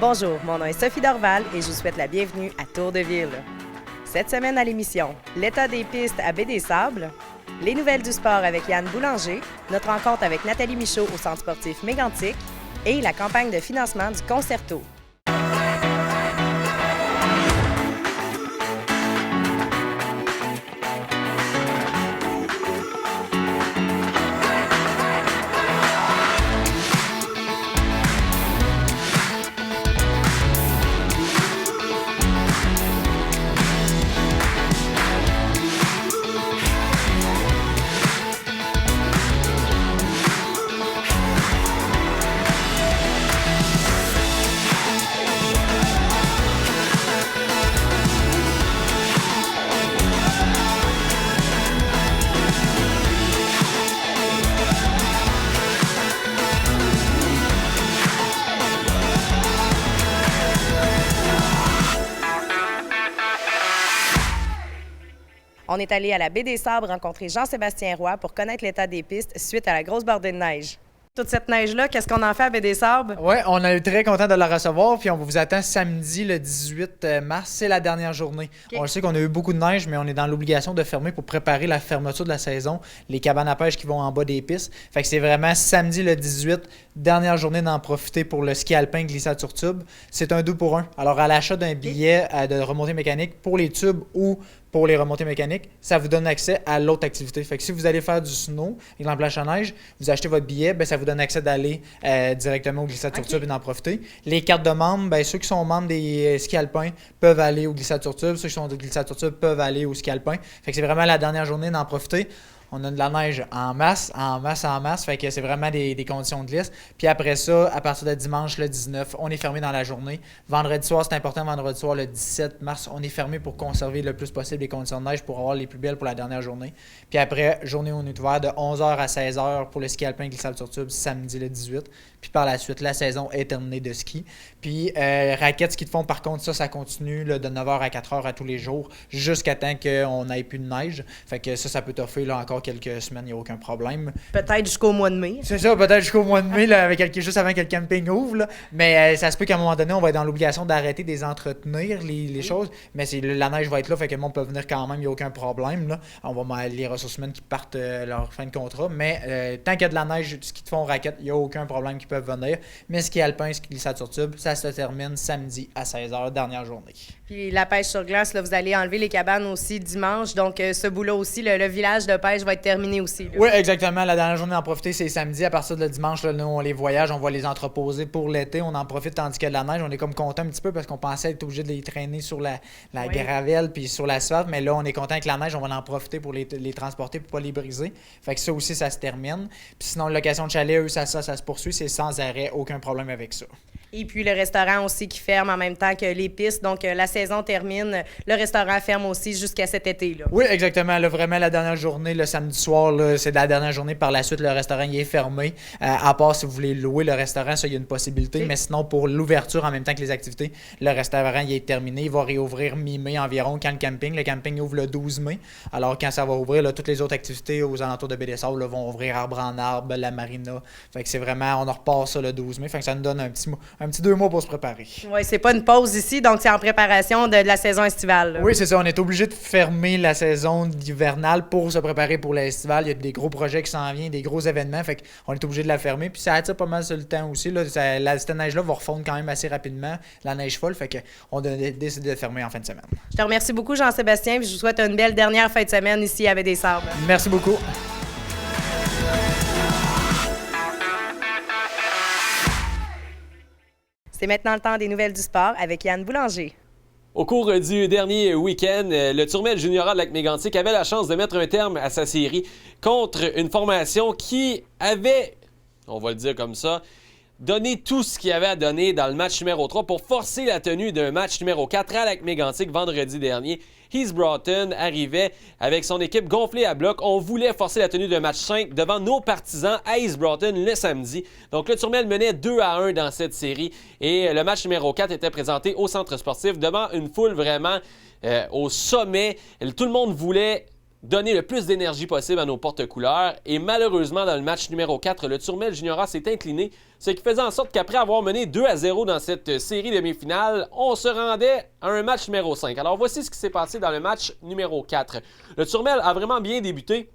Bonjour, mon nom est Sophie Dorval et je vous souhaite la bienvenue à Tour de Ville. Cette semaine à l'émission, l'état des pistes à Baie-des-Sables, les nouvelles du sport avec Yann Boulanger, notre rencontre avec Nathalie Michaud au Centre sportif Mégantic et la campagne de financement du Concerto. On est allé à la Baie-des-Sables rencontrer Jean-Sébastien Roy pour connaître l'état des pistes suite à la grosse bordée de neige. Toute cette neige-là, qu'est-ce qu'on en fait à Baie-des-Sables? Oui, on est très content de la recevoir, puis on vous attend samedi le 18 mars, c'est la dernière journée. Okay. On le sait qu'on a eu beaucoup de neige, mais on est dans l'obligation de fermer pour préparer la fermeture de la saison, les cabanes à pêche qui vont en bas des pistes. Fait que c'est vraiment samedi le 18, dernière journée d'en profiter pour le ski alpin glissade sur tube. C'est un 2 pour 1. Alors à l'achat d'un billet de remontée mécanique pour les tubes ou pour les remontées mécaniques, ça vous donne accès à l'autre activité. Fait que si vous allez faire du snow, exemple planche à neige, vous achetez votre billet, ça vous donne accès d'aller directement au glissade sur tube et d'en profiter. Les cartes de membres, ceux qui sont membres des skis alpins peuvent aller au glissade sur tube, ceux qui sont au glissade sur tube peuvent aller au ski alpin. Fait que c'est vraiment la dernière journée d'en profiter. On a de la neige en masse. Fait que c'est vraiment des conditions de glisse. Puis après ça, à partir de dimanche, le 19, on est fermé dans la journée. Vendredi soir, c'est important. Vendredi soir, le 17 mars, on est fermé pour conserver le plus possible les conditions de neige pour avoir les plus belles pour la dernière journée. Puis après, journée où on est ouvert de 11h à 16h pour le ski alpin glissade sur tube, samedi le 18. Puis par la suite, la saison est terminée de ski. Puis raquettes, ski de fond, par contre, ça continue là, de 9h à 4h à tous les jours jusqu'à temps qu'on n'ait plus de neige. Fait que ça peut t'offrir là, encore quelques semaines, il n'y a aucun problème. Peut-être jusqu'au mois de mai. C'est ça, peut-être jusqu'au mois de mai, là, juste avant que le camping ouvre. Là. Mais ça se peut qu'à un moment donné, on va être dans l'obligation d'arrêter de les entretenir, les choses. Mais la neige va être là, fait que le monde peut venir quand même, il n'y a aucun problème. Là. On va les ressources humaines qui partent leur fin de contrat. Mais tant qu'il y a de la neige, ski de fond, raquettes, il n'y a aucun problème qui peuvent venir. Mais ski alpin, ski glissade sur tube, ça se termine samedi à 16h, dernière journée. Puis la pêche sur glace, là, vous allez enlever les cabanes aussi dimanche. Donc ce bout-là aussi, le village de pêche va être terminé aussi. Là. Oui, exactement. La dernière journée d'en profiter, c'est samedi. À partir de dimanche, là, nous, on les voyage, on va les entreposer pour l'été. On en profite tandis qu'il y a de la neige. On est comme content un petit peu parce qu'on pensait être obligé de les traîner sur la gravelle puis sur l'asphalte. Mais là, on est content avec la neige. On va en profiter pour les transporter pour pas les briser. Fait que ça aussi, ça se termine. Puis sinon, la location de chalet, eux, ça se poursuit. C'est sans arrêt. Aucun problème avec ça. Et puis le restaurant aussi qui ferme en même temps que les pistes. Donc la saison termine. Le restaurant ferme aussi jusqu'à cet été. Là. Oui, exactement. Là, vraiment, la dernière journée, le samedi soir, là, c'est la dernière journée. Par la suite, le restaurant il est fermé. À part si vous voulez louer le restaurant, ça, il y a une possibilité. Okay. Mais sinon, pour l'ouverture en même temps que les activités, le restaurant il est terminé. Il va réouvrir mi-mai environ quand le camping ouvre le 12 mai. Alors, quand ça va ouvrir, là, toutes les autres activités aux alentours de Baie-des-Sables là, vont ouvrir Arbre en Arbre, la marina. Fait que c'est vraiment, on en repart ça le 12 mai. Fait que ça nous donne un petit 2 mois pour se préparer. Oui, c'est pas une pause ici, donc c'est en préparation de la saison estivale. Là. Oui, c'est ça. On est obligé de fermer la saison hivernale pour se préparer pour l'estivale. Il y a des gros projets qui s'en viennent, des gros événements. Fait qu'on est obligé de la fermer. Puis ça attire pas mal sur le temps aussi. Là. Cette neige-là va refondre quand même assez rapidement, la neige folle. Fait qu'on a décidé de fermer en fin de semaine. Je te remercie beaucoup, Jean-Sébastien. Puis je vous souhaite une belle dernière fin de semaine ici à Baie-des-Sables. Merci beaucoup. C'est maintenant le temps des nouvelles du sport avec Yann Boulanger. Au cours du dernier week-end, le Turmel Juniora de Lac-Mégantic avait la chance de mettre un terme à sa série contre une formation qui avait, on va le dire comme ça, donné tout ce qu'il y avait à donner dans le match numéro 3 pour forcer la tenue d'un match numéro 4 à Lac-Mégantic vendredi dernier. Heath Broughton arrivait avec son équipe gonflée à bloc. On voulait forcer la tenue d'un match 5 devant nos partisans à Heath Broughton le samedi. Donc le Turmel menait 2-1 dans cette série et le match numéro 4 était présenté au centre sportif devant une foule vraiment au sommet. Tout le monde voulait donner le plus d'énergie possible à nos porte-couleurs. Et malheureusement, dans le match numéro 4, le Turmel Juniora s'est incliné, ce qui faisait en sorte qu'après avoir mené 2-0 dans cette série demi-finale, on se rendait à un match numéro 5. Alors voici ce qui s'est passé dans le match numéro 4. Le Turmel a vraiment bien débuté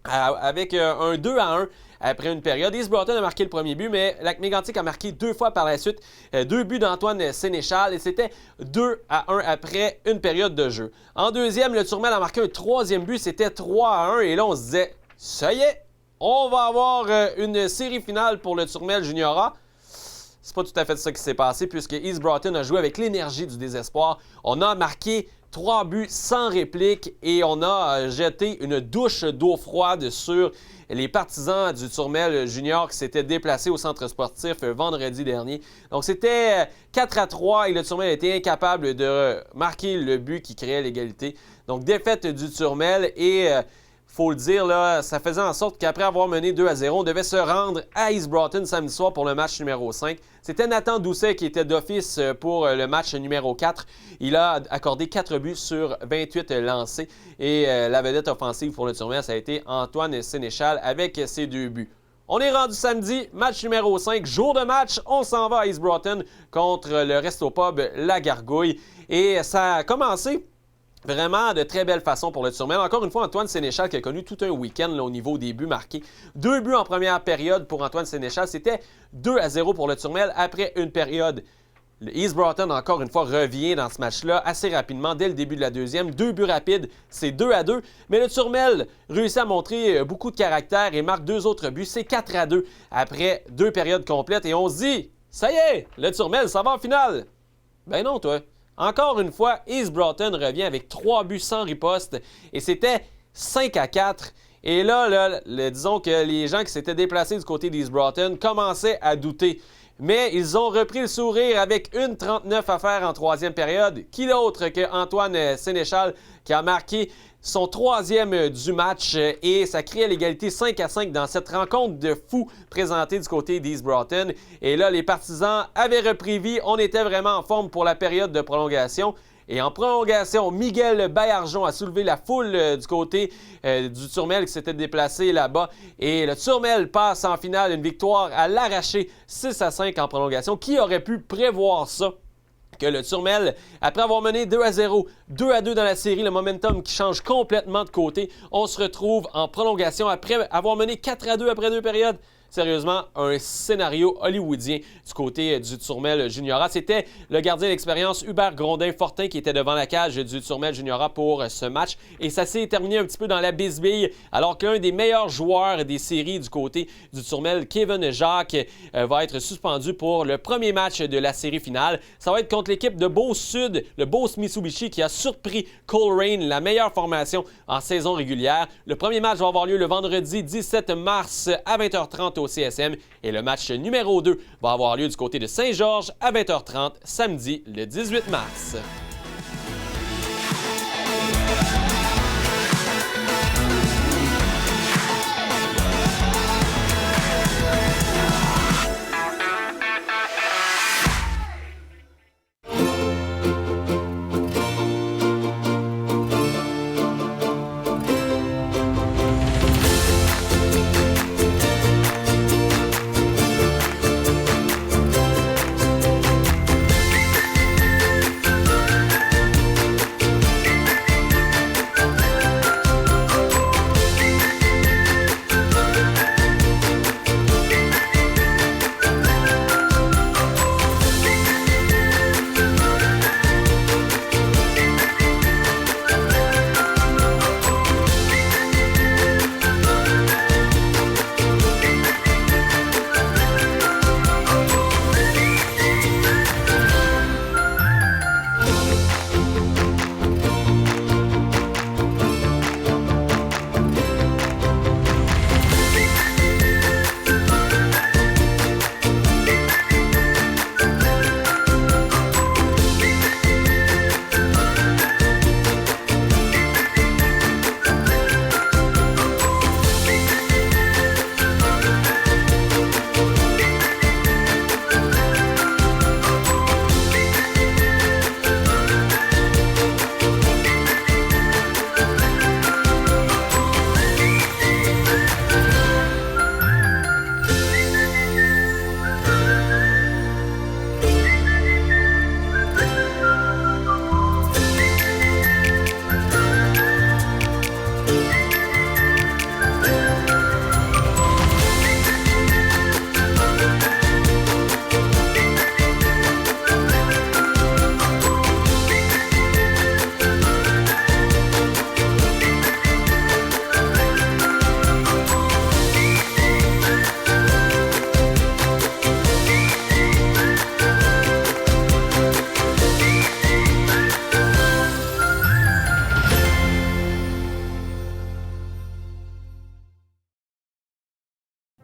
avec un 2-1 après une période. East Broughton a marqué le premier but, mais Lac-Mégantic a marqué 2 fois par la suite. 2 buts d'Antoine Sénéchal et c'était 2-1 après une période de jeu. En deuxième, le Turmel a marqué un 3e but, c'était 3-1 et là on se disait, ça y est, on va avoir une série finale pour le Turmel Juniora. C'est pas tout à fait ça qui s'est passé puisque East Broughton a joué avec l'énergie du désespoir. On a marqué 3 buts sans réplique et on a jeté une douche d'eau froide sur les partisans du Turmel Junior qui s'étaient déplacés au centre sportif vendredi dernier. Donc c'était 4-3 et le Turmel était incapable de marquer le but qui créait l'égalité. Donc défaite du Turmel et faut le dire, là, ça faisait en sorte qu'après avoir mené 2-0, on devait se rendre à East Broughton samedi soir pour le match numéro 5. C'était Nathan Doucet qui était d'office pour le match numéro 4. Il a accordé 4 buts sur 28 lancés. Et la vedette offensive pour le Turmel, ça a été Antoine Sénéchal avec ses 2 buts. On est rendu samedi, match numéro 5, jour de match. On s'en va à East Broughton contre le Resto Pub La Gargouille. Et ça a commencé vraiment de très belle façon pour le Turmel. Encore une fois, Antoine Sénéchal qui a connu tout un week-end là, au niveau des buts marqués. 2 buts en première période pour Antoine Sénéchal. C'était 2-0 pour le Turmel après une période. Le East Broughton, encore une fois, revient dans ce match-là assez rapidement dès le début de la deuxième. 2 buts rapides, c'est 2-2. Mais le Turmel réussit à montrer beaucoup de caractère et marque 2 autres buts. C'est 4-2 après 2 périodes complètes. Et on se dit, ça y est, le Turmel, ça va en finale. Ben non, toi. Encore une fois, East Broughton revient avec 3 buts sans riposte et c'était 5-4. Et là, disons que les gens qui s'étaient déplacés du côté d'East Broughton commençaient à douter. Mais ils ont repris le sourire avec une 39 à faire en 3e période. Qui d'autre que Antoine Sénéchal qui a marqué son 3e du match et ça crée l'égalité 5-5 dans cette rencontre de fou présentée du côté d'East Broughton. Et là, les partisans avaient repris vie. On était vraiment en forme pour la période de prolongation. Et en prolongation, Miguel Baillargeon a soulevé la foule du côté du Turmel qui s'était déplacé là-bas. Et le Turmel passe en finale, une victoire à l'arraché 6-5 en prolongation. Qui aurait pu prévoir ça? Que le Turmel, après avoir mené 2-0, 2-2 dans la série, le momentum qui change complètement de côté, on se retrouve en prolongation après avoir mené 4-2 après 2 périodes. Sérieusement, un scénario hollywoodien du côté du Turmel Juniora. C'était le gardien d'expérience Hubert Grondin-Fortin qui était devant la cage du Turmel Juniora pour ce match. Et ça s'est terminé un petit peu dans la bisbille, alors qu'un des meilleurs joueurs des séries du côté du Turmel, Kevin Jacques, va être suspendu pour le premier match de la série finale. Ça va être contre l'équipe de Beauce-Sud, le Beauce Mitsubishi, qui a surpris Coleraine, la meilleure formation en saison régulière. Le premier match va avoir lieu le vendredi 17 mars à 20h30 au CSM et le match numéro 2 va avoir lieu du côté de Saint-Georges à 20h30 samedi le 18 mars.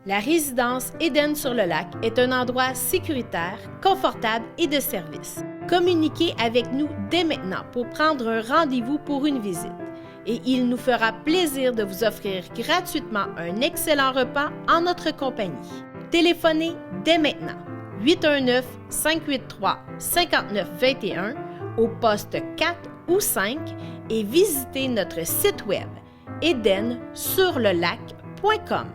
La résidence Éden-sur-le-Lac est un endroit sécuritaire, confortable et de service. Communiquez avec nous dès maintenant pour prendre un rendez-vous pour une visite. Et il nous fera plaisir de vous offrir gratuitement un excellent repas en notre compagnie. Téléphonez dès maintenant 819-583-5921 au poste 4 ou 5 et visitez notre site web edensurlelac.com.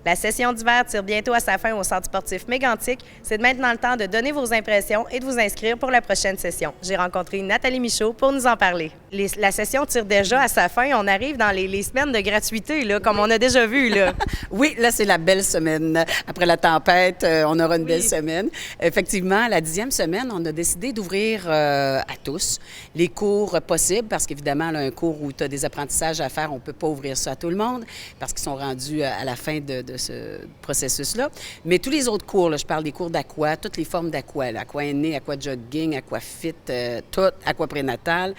La session d'hiver tire bientôt à sa fin au Centre sportif Mégantic. C'est maintenant le temps de donner vos impressions et de vous inscrire pour la prochaine session. J'ai rencontré Nathalie Michaud pour nous en parler. La session tire déjà à sa fin. On arrive dans les semaines de gratuité, là, comme on a déjà vu. Là. Oui, là, c'est la belle semaine. Après la tempête, on aura une belle semaine. Effectivement, la 10e semaine, on a décidé d'ouvrir à tous les cours possibles parce qu'évidemment, là, un cours où tu as des apprentissages à faire, on ne peut pas ouvrir ça à tout le monde parce qu'ils sont rendus à la fin de ce processus-là. Mais tous les autres cours, là, je parle des cours d'aqua, toutes les formes d'aqua, aqua aîné, aqua jogging, aqua fit, tout, aqua prénatal,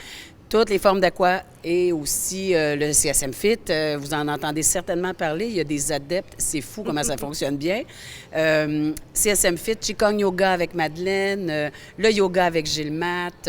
toutes les formes d'aqua et aussi le CSM Fit. Vous en entendez certainement parler. Il y a des adeptes. C'est fou comment ça fonctionne bien. CSM Fit, Qigong Yoga avec Madeleine, le yoga avec Gilles Matt,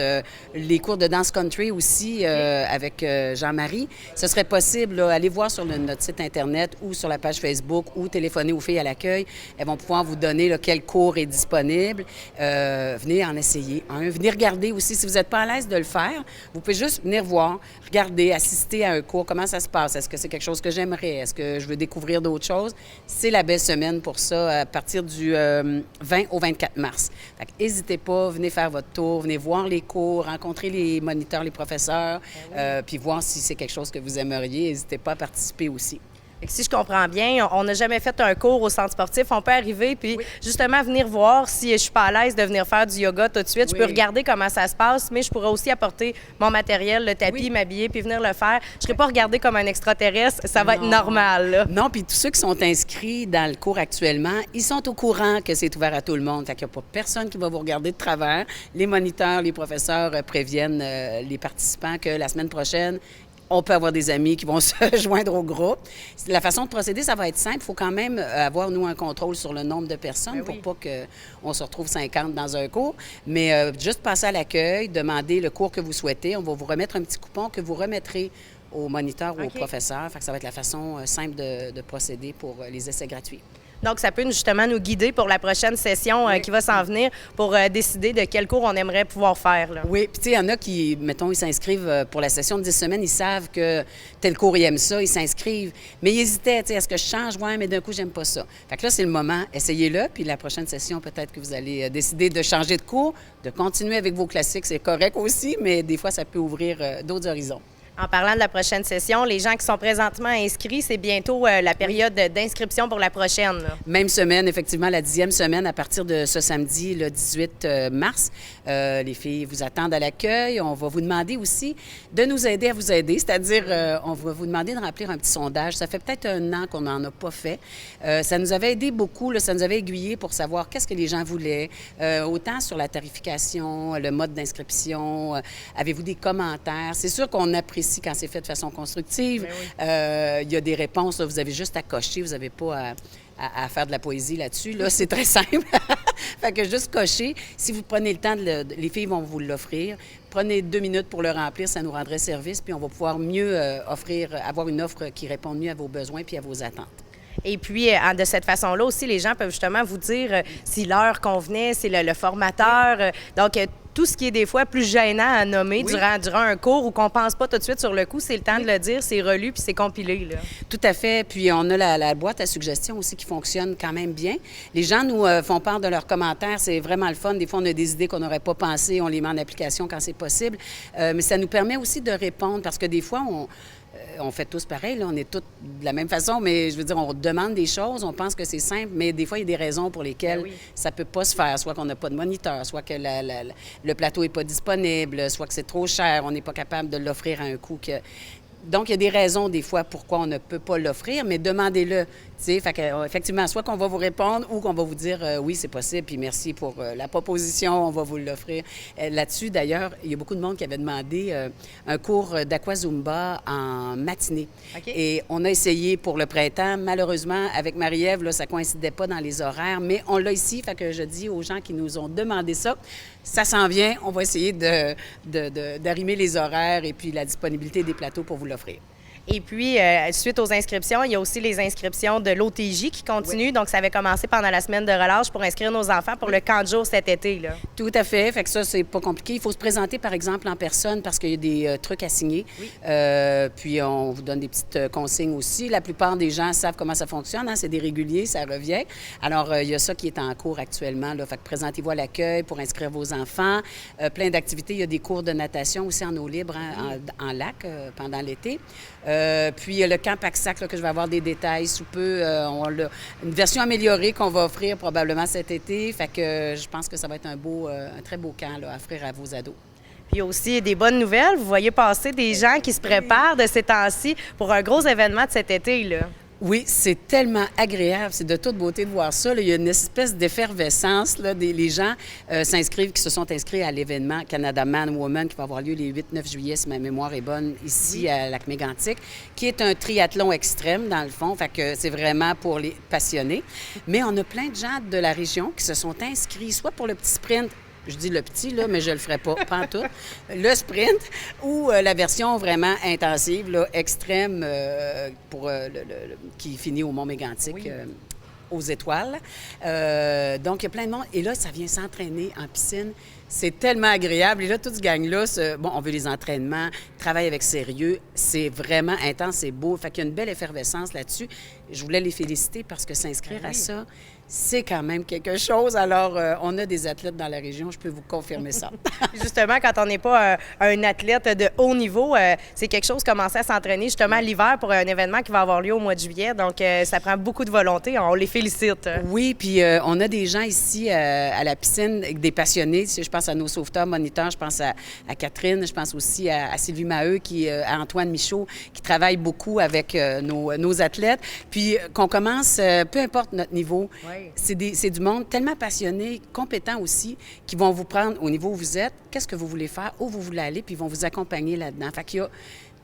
les cours de danse country aussi avec Jean-Marie. Ce serait possible, là, allez voir sur notre site Internet ou sur la page Facebook ou téléphoner aux filles à l'accueil. Elles vont pouvoir vous donner là, quel cours est disponible. Venez en essayer un. Venez regarder aussi. Si vous n'êtes pas à l'aise de le faire, vous pouvez juste venir voir, regarder, assister à un cours, comment ça se passe. Est-ce que c'est quelque chose que j'aimerais? Est-ce que je veux découvrir d'autres choses? C'est la belle semaine pour ça, à partir du 20 au 24 mars. N'hésitez pas, venez faire votre tour, venez voir les cours, rencontrer les moniteurs, les professeurs, puis voir si c'est quelque chose que vous aimeriez. N'hésitez pas à participer aussi. Si je comprends bien, on n'a jamais fait un cours au centre sportif. On peut arriver puis justement venir voir si je suis pas à l'aise de venir faire du yoga tout de suite. Je peux regarder comment ça se passe, mais je pourrais aussi apporter mon matériel, le tapis, m'habiller puis venir le faire. Je ne serai pas regardée comme un extraterrestre. Ça va être normal. Là. Non, puis tous ceux qui sont inscrits dans le cours actuellement, ils sont au courant que c'est ouvert à tout le monde. Fait qu'il n'y a pas personne qui va vous regarder de travers. Les moniteurs, les professeurs préviennent les participants que la semaine prochaine, on peut avoir des amis qui vont se joindre au groupe. La façon de procéder, ça va être simple. Il faut quand même avoir, nous, un contrôle sur le nombre de personnes pour pas qu'on se retrouve 50 dans un cours. Mais juste passer à l'accueil, demander le cours que vous souhaitez. On va vous remettre un petit coupon que vous remettrez au moniteur ou au professeur. Fait que ça va être la façon simple de procéder pour les essais gratuits. Donc, ça peut justement nous guider pour la prochaine session qui va s'en venir pour décider de quel cours on aimerait pouvoir faire. Là. Oui, puis tu sais, il y en a qui, mettons, ils s'inscrivent pour la session de 10 semaines, ils savent que tel cours, ils aiment ça, ils s'inscrivent. Mais ils hésitaient, tu sais, est-ce que je change? Oui, mais d'un coup, j'aime pas ça. Fait que là, c'est le moment, essayez-le, puis la prochaine session, peut-être que vous allez décider de changer de cours, de continuer avec vos classiques, c'est correct aussi, mais des fois, ça peut ouvrir d'autres horizons. En parlant de la prochaine session, les gens qui sont présentement inscrits, c'est bientôt la période d'inscription pour la prochaine. Là. Même semaine, effectivement, la 10e semaine, à partir de ce samedi, le 18 mars. Les filles vous attendent à l'accueil. On va vous demander aussi de nous aider à vous aider, c'est-à-dire on va vous demander de remplir un petit sondage. Ça fait peut-être 1 an qu'on n'en a pas fait. Ça nous avait aidé beaucoup, là, ça nous avait aiguillé pour savoir qu'est-ce que les gens voulaient, autant sur la tarification, le mode d'inscription. Avez-vous des commentaires? C'est sûr qu'on apprécie quand c'est fait de façon constructive. Il y a des réponses, là, vous avez juste à cocher, vous n'avez pas à faire de la poésie là-dessus. Là, c'est très simple. Fait que juste cocher. Si vous prenez le temps, les filles vont vous l'offrir. Prenez 2 minutes pour le remplir, ça nous rendrait service, puis on va pouvoir mieux avoir une offre qui répond mieux à vos besoins puis à vos attentes. Et puis, de cette façon-là aussi, les gens peuvent justement vous dire si l'heure convenait, c'est le formateur. Donc, tout ce qui est des fois plus gênant à nommer durant un cours ou qu'on ne pense pas tout de suite sur le coup, c'est le temps de le dire, c'est relu puis c'est compilé. Là. Tout à fait. Puis on a la boîte à suggestions aussi qui fonctionne quand même bien. Les gens nous font part de leurs commentaires. C'est vraiment le fun. Des fois, on a des idées qu'on n'aurait pas pensées. On les met en application quand c'est possible. Mais ça nous permet aussi de répondre parce que des fois, on fait tous pareil, là, on est tous de la même façon, mais je veux dire, on demande des choses, on pense que c'est simple, mais des fois, il y a des raisons pour lesquelles ça ne peut pas se faire, soit qu'on n'a pas de moniteur, soit que le plateau n'est pas disponible, soit que c'est trop cher, on n'est pas capable de l'offrir à un coût que... Donc, il y a des raisons, des fois, pourquoi on ne peut pas l'offrir, mais demandez-le. Fait que, effectivement, soit qu'on va vous répondre ou qu'on va vous dire oui, c'est possible, puis merci pour la proposition, on va vous l'offrir. Là-dessus, d'ailleurs, il y a beaucoup de monde qui avait demandé un cours d'aquazumba en matinée. Okay. Et on a essayé pour le printemps. Malheureusement, avec Marie-Ève, là, ça ne coïncidait pas dans les horaires, mais on l'a ici. Fait que je dis aux gens qui nous ont demandé ça, ça s'en vient. On va essayer d'arrimer les horaires et puis la disponibilité des plateaux pour vous l'offrir. Et puis, suite aux inscriptions, il y a aussi les inscriptions de l'OTJ qui continuent. Oui. Donc, ça avait commencé pendant la semaine de relâche pour inscrire nos enfants pour le camp de jour cet été. Là. Tout à fait. Fait que ça, c'est pas compliqué. Il faut se présenter, par exemple, en personne parce qu'il y a des trucs à signer. Oui. Puis, on vous donne des petites consignes aussi. La plupart des gens savent comment ça fonctionne. Hein? C'est des réguliers, ça revient. Alors, il y a ça qui est en cours actuellement. Là. Fait que présentez-vous à l'accueil pour inscrire vos enfants. Plein d'activités. Il y a des cours de natation aussi en eau libre, hein, en lac pendant l'été. Puis le camp Paxac, là, que je vais avoir des détails sous peu. On a une version améliorée qu'on va offrir probablement cet été. Fait que je pense que ça va être un très beau camp là, à offrir à vos ados. Puis il y a aussi des bonnes nouvelles. Vous voyez passer des gens qui se préparent de ces temps-ci pour un gros événement de cet été, là. Oui, c'est tellement agréable. C'est de toute beauté de voir ça. Là. Il y a une espèce d'effervescence. Là. Les gens qui se sont inscrits à l'événement Canada Man Woman qui va avoir lieu les 8-9 juillet, si ma mémoire est bonne, ici à Lac-Mégantic, qui est un triathlon extrême, dans le fond. Fait que c'est vraiment pour les passionnés. Mais on a plein de gens de la région qui se sont inscrits, soit pour le petit sprint. Je dis le petit, là, mais je le ferai pas en tout. Le sprint ou la version vraiment intensive, là, extrême, qui finit au Mont-Mégantic, oui. Aux étoiles. Donc, il y a plein de monde. Et là, ça vient s'entraîner en piscine. C'est tellement agréable. Et là, toute ce gang-là, on veut les entraînements, travaille avec sérieux. C'est vraiment intense, c'est beau. Fait qu'il y a une belle effervescence là-dessus. Je voulais les féliciter parce que s'inscrire à ça, c'est quand même quelque chose. Alors, on a des athlètes dans la région, je peux vous confirmer ça. Justement, quand on n'est pas un athlète de haut niveau, c'est quelque chose commencer à s'entraîner justement l'hiver pour un événement qui va avoir lieu au mois de juillet. Donc, ça prend beaucoup de volonté. On les félicite. Oui, puis on a des gens ici à la piscine, des passionnés. Je pense à nos sauveteurs, moniteurs, je pense à Catherine, je pense aussi à Sylvie Maheu, à Antoine Michaud, qui travaille beaucoup avec nos athlètes. Puis qu'on commence, peu importe notre niveau, oui. C'est du monde tellement passionné, compétent aussi, qui vont vous prendre au niveau où vous êtes, qu'est-ce que vous voulez faire, où vous voulez aller, puis ils vont vous accompagner là-dedans. Fait qu'il y a...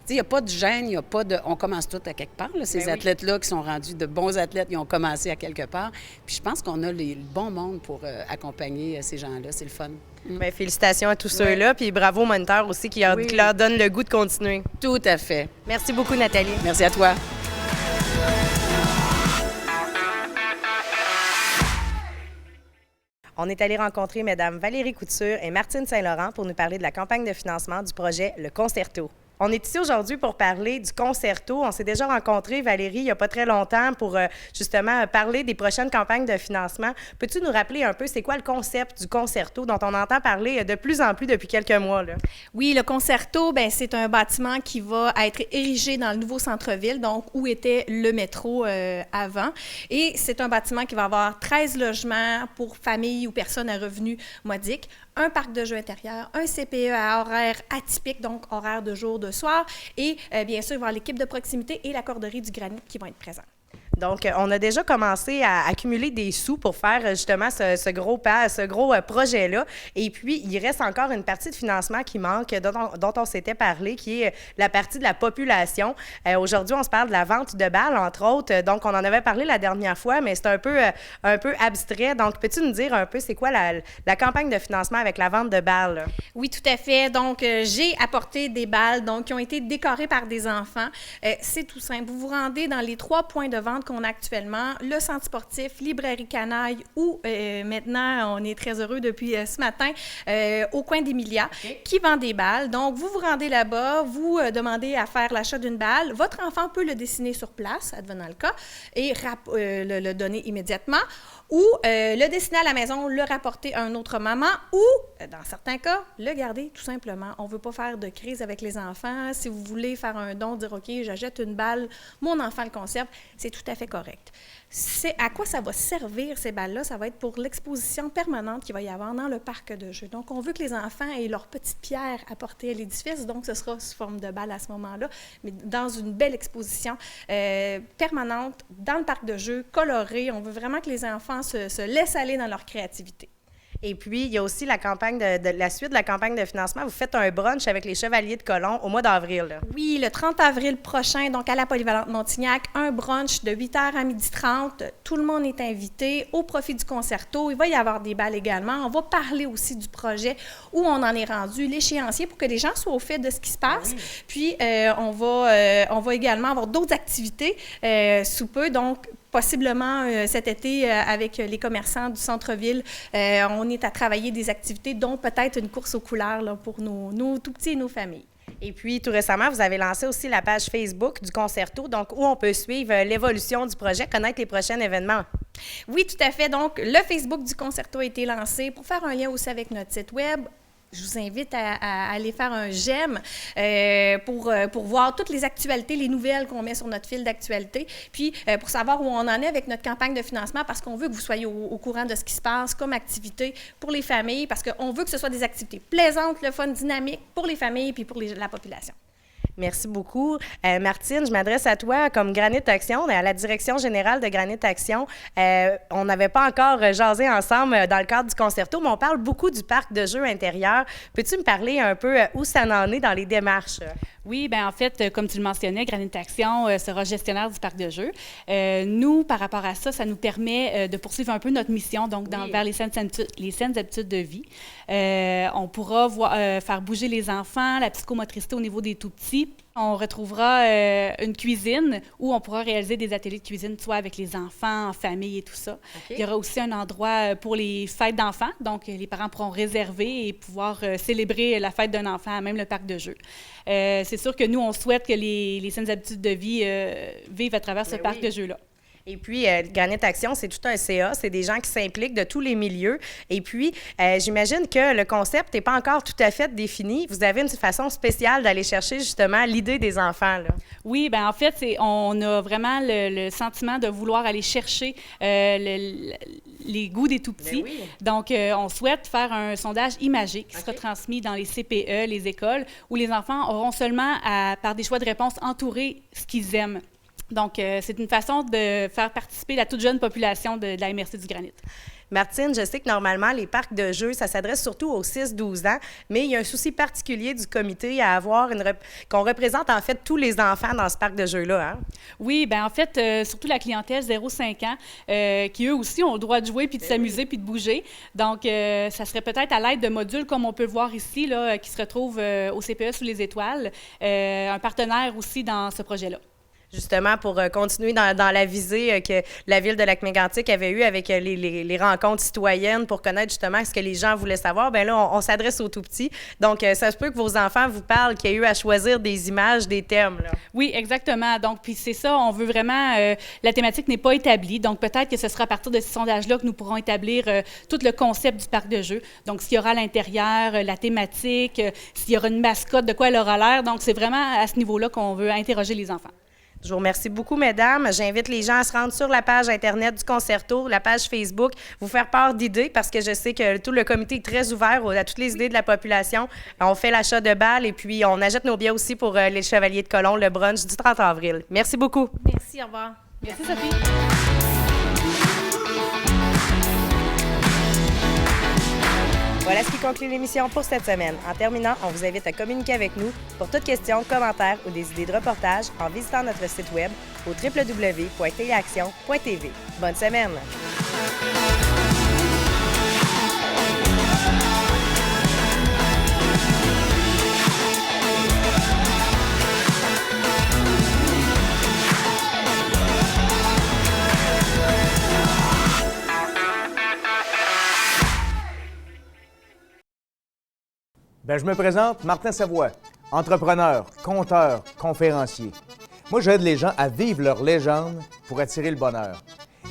Il n'y a pas de gêne, il n'y a pas de... On commence tous à quelque part. Là, ces athlètes-là qui sont rendus de bons athlètes, ils ont commencé à quelque part. Puis je pense qu'on a le bon monde pour accompagner ces gens-là. C'est le fun. Bien, félicitations à tous ceux-là. Puis bravo aux moniteurs aussi qui leur donnent le goût de continuer. Tout à fait. Merci beaucoup, Nathalie. Merci à toi. On est allé rencontrer Mesdames Valérie Couture et Martine Saint-Laurent pour nous parler de la campagne de financement du projet Le Concerto. On est ici aujourd'hui pour parler du Concerto. On s'est déjà rencontrés, Valérie, il n'y a pas très longtemps pour justement parler des prochaines campagnes de financement. Peux-tu nous rappeler un peu c'est quoi le concept du Concerto dont on entend parler de plus en plus depuis quelques mois, là? Oui, le Concerto, bien, c'est un bâtiment qui va être érigé dans le nouveau centre-ville, donc où était le métro avant. Et c'est un bâtiment qui va avoir 13 logements pour familles ou personnes à revenus modiques, un parc de jeux intérieur, un CPE à horaire atypique, donc horaire de jour, de soir, et bien sûr, il va y avoir l'équipe de proximité et la corderie du granit qui vont être présents. Donc, on a déjà commencé à accumuler des sous pour faire justement ce gros projet-là. Et puis, il reste encore une partie de financement qui manque, dont on s'était parlé, qui est la partie de la population. Aujourd'hui, on se parle de la vente de balles, entre autres. Donc, on en avait parlé la dernière fois, mais c'est un peu abstrait. Donc, peux-tu nous dire un peu c'est quoi la campagne de financement avec la vente de balles, là? Oui, tout à fait. Donc, j'ai apporté des balles qui ont été décorées par des enfants. C'est tout simple. Vous vous rendez dans les 3 points de vente qu'on a actuellement, le centre sportif, librairie Canaille ou maintenant, on est très heureux depuis ce matin, au coin d'Emilia, qui vend des balles. Donc, vous vous rendez là-bas, vous demandez à faire l'achat d'une balle. Votre enfant peut le dessiner sur place, advenant le cas, et le donner immédiatement, ou le dessiner à la maison, le rapporter à un autre maman, ou, dans certains cas, le garder tout simplement. On ne veut pas faire de crise avec les enfants. Si vous voulez faire un don, dire « OK, j'achète une balle, mon enfant le conserve », c'est tout à fait correct. C'est à quoi ça va servir, ces balles-là? Ça va être pour l'exposition permanente qu'il va y avoir dans le parc de jeux. Donc, on veut que les enfants aient leurs petites pierres apportées à l'édifice, donc ce sera sous forme de balles à ce moment-là, mais dans une belle exposition permanente dans le parc de jeux, colorée. On veut vraiment que les enfants se laissent aller dans leur créativité. Et puis, il y a aussi la campagne la suite de la campagne de financement. Vous faites un brunch avec les Chevaliers de Colomb au mois d'avril, là. Oui, le 30 avril prochain, donc à la Polyvalente Montignac, un brunch de 8h à 12h30. Tout le monde est invité au profit du concerto. Il va y avoir des balles également. On va parler aussi du projet, où on en est rendu, l'échéancier, pour que les gens soient au fait de ce qui se passe. Oui. Puis, on va également avoir d'autres activités sous peu, donc possiblement cet été, avec les commerçants du centre-ville, on est à travailler des activités, dont peut-être une course aux couleurs là, pour nos tout-petits et nos familles. Et puis, tout récemment, vous avez lancé aussi la page Facebook du Concerto, donc où on peut suivre l'évolution du projet, connaître les prochains événements. Oui, tout à fait. Donc, le Facebook du Concerto a été lancé pour faire un lien aussi avec notre site Web. Je vous invite à aller faire un j'aime pour voir toutes les actualités, les nouvelles qu'on met sur notre fil d'actualité, puis pour savoir où on en est avec notre campagne de financement, parce qu'on veut que vous soyez au courant de ce qui se passe comme activité pour les familles, parce qu'on veut que ce soit des activités plaisantes, le fun, dynamique pour les familles puis pour la population. Merci beaucoup. Martine, je m'adresse à toi comme Granit Action, à la direction générale de Granit Action. On n'avait pas encore jasé ensemble dans le cadre du Concerto, mais on parle beaucoup du parc de jeux intérieur. Peux-tu me parler un peu où ça en est dans les démarches? Oui, bien en fait, comme tu le mentionnais, Granit Action sera gestionnaire du parc de jeux. Nous, par rapport à ça, ça nous permet de poursuivre un peu notre mission, donc vers les saines habitudes de vie. On pourra faire bouger les enfants, la psychomotricité au niveau des tout-petits. On retrouvera une cuisine où on pourra réaliser des ateliers de cuisine, soit avec les enfants, en famille et tout ça. Okay. Il y aura aussi un endroit pour les fêtes d'enfants, donc les parents pourront réserver et pouvoir célébrer la fête d'un enfant à même le parc de jeux. C'est sûr que nous, on souhaite que les saines habitudes de vie vivent à travers ce parc de jeux-là. Et puis, Granit Action, c'est tout un CA, c'est des gens qui s'impliquent de tous les milieux. Et puis, j'imagine que le concept n'est pas encore tout à fait défini. Vous avez une façon spéciale d'aller chercher justement l'idée des enfants, là. Oui, bien en fait, on a vraiment le sentiment de vouloir aller chercher les goûts des tout-petits. Oui. Donc, on souhaite faire un sondage imagé qui sera transmis dans les CPE, les écoles, où les enfants auront seulement, par des choix de réponse, entouré ce qu'ils aiment. Donc, c'est une façon de faire participer la toute jeune population de la MRC du Granit. Martine, je sais que normalement, les parcs de jeux, ça s'adresse surtout aux 6-12 ans, mais il y a un souci particulier du comité à avoir qu'on représente en fait tous les enfants dans ce parc de jeux-là. Hein? Oui, bien en fait, surtout la clientèle 0-5 ans, qui eux aussi ont le droit de jouer, puis de s'amuser, puis de bouger. Donc, ça serait peut-être à l'aide de modules comme on peut voir ici, là, qui se retrouvent au CPE sous les étoiles, un partenaire aussi dans ce projet-là. Justement, pour continuer dans la visée que la Ville de Lac-Mégantic avait eue avec les rencontres citoyennes pour connaître justement ce que les gens voulaient savoir, bien là, on s'adresse aux tout-petits. Donc, ça se peut que vos enfants vous parlent qu'il y a eu à choisir des images, des thèmes, là. Oui, exactement. Donc, puis c'est ça, on veut vraiment... la thématique n'est pas établie, donc peut-être que ce sera à partir de ce sondage-là que nous pourrons établir tout le concept du parc de jeux. Donc, s'il y aura à l'intérieur, la thématique, s'il y aura une mascotte, de quoi elle aura l'air. Donc, c'est vraiment à ce niveau-là qu'on veut interroger les enfants. Je vous remercie beaucoup, mesdames. J'invite les gens à se rendre sur la page Internet du Concerto, la page Facebook, vous faire part d'idées, parce que je sais que tout le comité est très ouvert à toutes les idées de la population. On fait l'achat de balles et puis on achète nos billets aussi pour les Chevaliers de Colomb, le brunch du 30 avril. Merci beaucoup. Merci, au revoir. Merci, Sophie. Voilà ce qui conclut l'émission pour cette semaine. En terminant, on vous invite à communiquer avec nous pour toute question, commentaires ou des idées de reportage en visitant notre site web au www.téléaction.tv. Bonne semaine! Je me présente, Martin Savoie, entrepreneur, conteur, conférencier. Moi, j'aide les gens à vivre leur légende pour attirer le bonheur.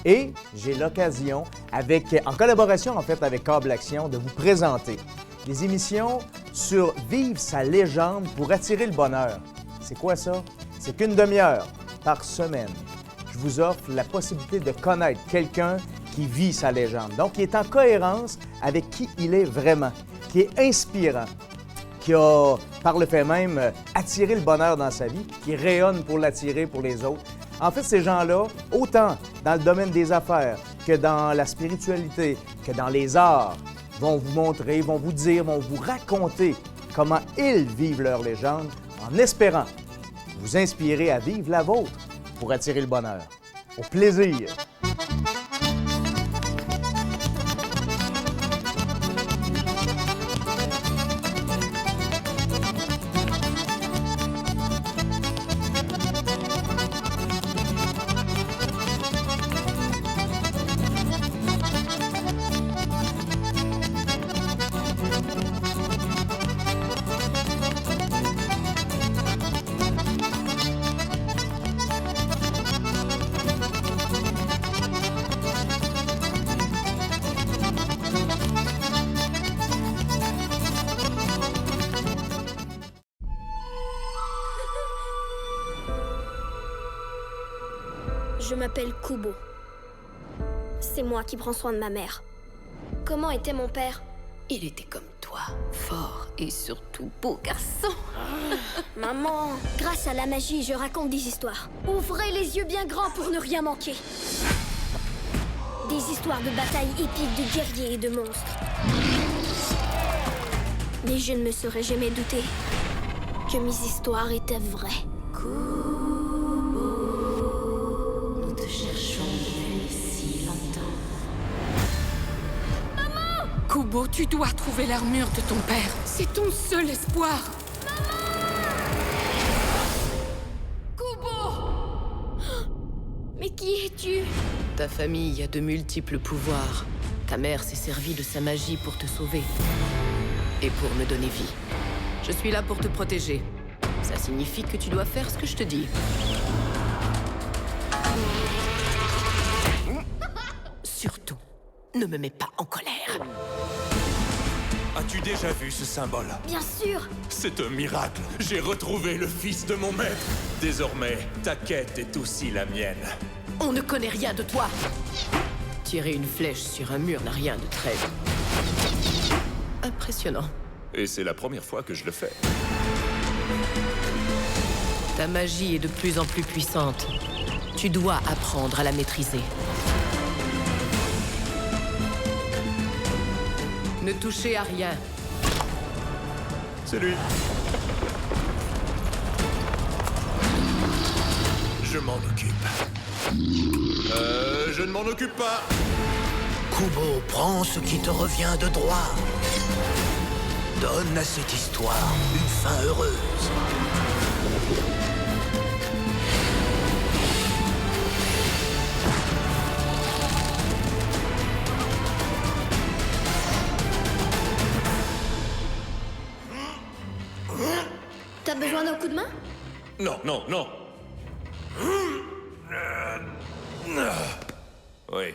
Et j'ai l'occasion, en collaboration en fait avec Câble Action, de vous présenter des émissions sur vivre sa légende pour attirer le bonheur. C'est quoi ça? C'est qu'une demi-heure par semaine. Je vous offre la possibilité de connaître quelqu'un qui vit sa légende, donc qui est en cohérence avec qui il est vraiment, qui est inspirant, qui a, par le fait même, attiré le bonheur dans sa vie, qui rayonne pour l'attirer pour les autres. En fait, ces gens-là, autant dans le domaine des affaires que dans la spiritualité, que dans les arts, vont vous montrer, vont vous dire, vont vous raconter comment ils vivent leur légende en espérant vous inspirer à vivre la vôtre pour attirer le bonheur. Au plaisir! Je m'appelle Kubo. C'est moi qui prends soin de ma mère. Comment était mon père? Il était comme toi, fort et surtout beau garçon. Maman, grâce à la magie, je raconte des histoires. Ouvrez les yeux bien grands pour ne rien manquer. Des histoires de batailles épiques de guerriers et de monstres. Mais je ne me serais jamais douté que mes histoires étaient vraies. Nous te cherchons depuis si longtemps. Kubo, tu dois trouver l'armure de ton père. C'est ton seul espoir. Kubo! Mais qui es-tu? Ta famille a de multiples pouvoirs. Ta mère s'est servie de sa magie pour te sauver. Et pour me donner vie. Je suis là pour te protéger. Ça signifie que tu dois faire ce que je te dis. Surtout, ne me mets pas en colère. As-tu déjà vu ce symbole? Bien sûr! C'est un miracle. J'ai retrouvé le fils de mon maître. Désormais, ta quête est aussi la mienne. On ne connaît rien de toi. Tirer une flèche sur un mur n'a rien de très impressionnant. Et c'est la première fois que je le fais. Ta magie est de plus en plus puissante. Tu dois apprendre à la maîtriser. Ne touchez à rien. C'est lui. Je m'en occupe. Je ne m'en occupe pas. Kubo, prends ce qui te revient de droit. Donne à cette histoire une fin heureuse. T'as besoin d'un coup de main? Non, non, non. Oui.